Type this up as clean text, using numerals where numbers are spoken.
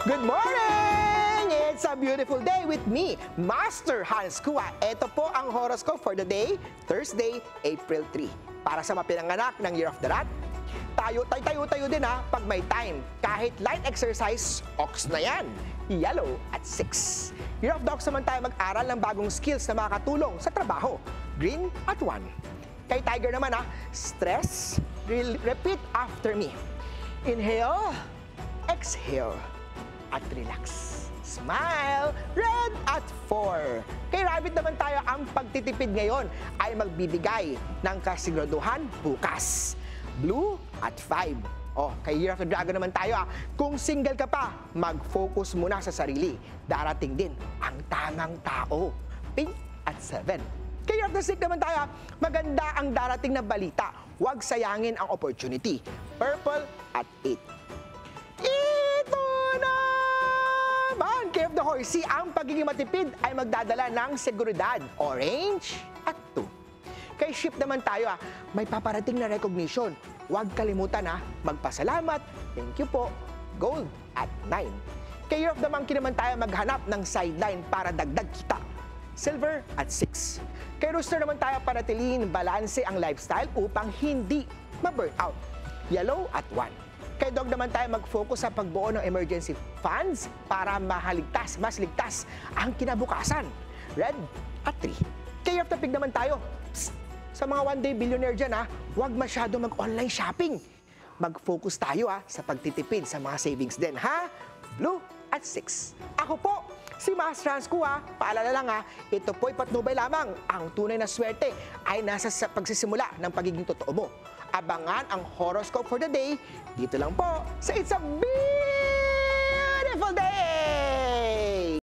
Good morning! It's a beautiful day with me, Master Hans Kua. Ito po ang horoscope for the day, Thursday, April 3. Para sa mapinanganak ng Year of the Rat, tayo din pag may time. Kahit light exercise, ox na yan. Yellow at 6. Year of the Ox naman tayo mag-aral ng bagong skills na makakatulong sa trabaho. Green at 1. Kay Tiger naman stress, repeat after me. Inhale, exhale, at relax. Smile, red at 4. Kay Rabbit naman tayo, ang pagtitipid ngayon ay magbibigay ng kasiguraduhan bukas. Blue at 5. Kay Year of the Dragon naman tayo, kung single ka pa, mag-focus muna sa sarili. Darating din ang tamang tao. Pink at 7. Kay Year of the Snake naman tayo, maganda ang darating na balita. Huwag sayangin ang opportunity. Purple at 8. Ito naman! Kay of the Horsey, ang pagiging matipid ay magdadala ng seguridad. Orange at 2. Kay Ship naman tayo, may paparating na recognition. Huwag kalimutan magpasalamat. Thank you po. Gold at 9. Kay Year of the Monkey naman tayo, maghanap ng sideline para dagdag kita. Silver at 6. Kay Rooster naman tayo, panatilihin balanse ang lifestyle upang hindi ma-burnout. Yellow at 1. Kay Dog naman tayo, mag-focus sa pagbuo ng emergency funds para mas ligtas ang kinabukasan. Red at 3. Kay Year of the Pig naman tayo, sa mga one-day billionaire dyan, huwag masyado mag-online shopping. Mag-focus tayo sa pagtitipid sa mga savings din, ha? Blue at 6. Ako po, si Master Hans Kua. Paalala lang ito po'y patnubay lamang. Ang tunay na swerte ay nasa pagsisimula ng pagiging totoo mo. Abangan ang horoscope for the day dito lang po sa It's a Big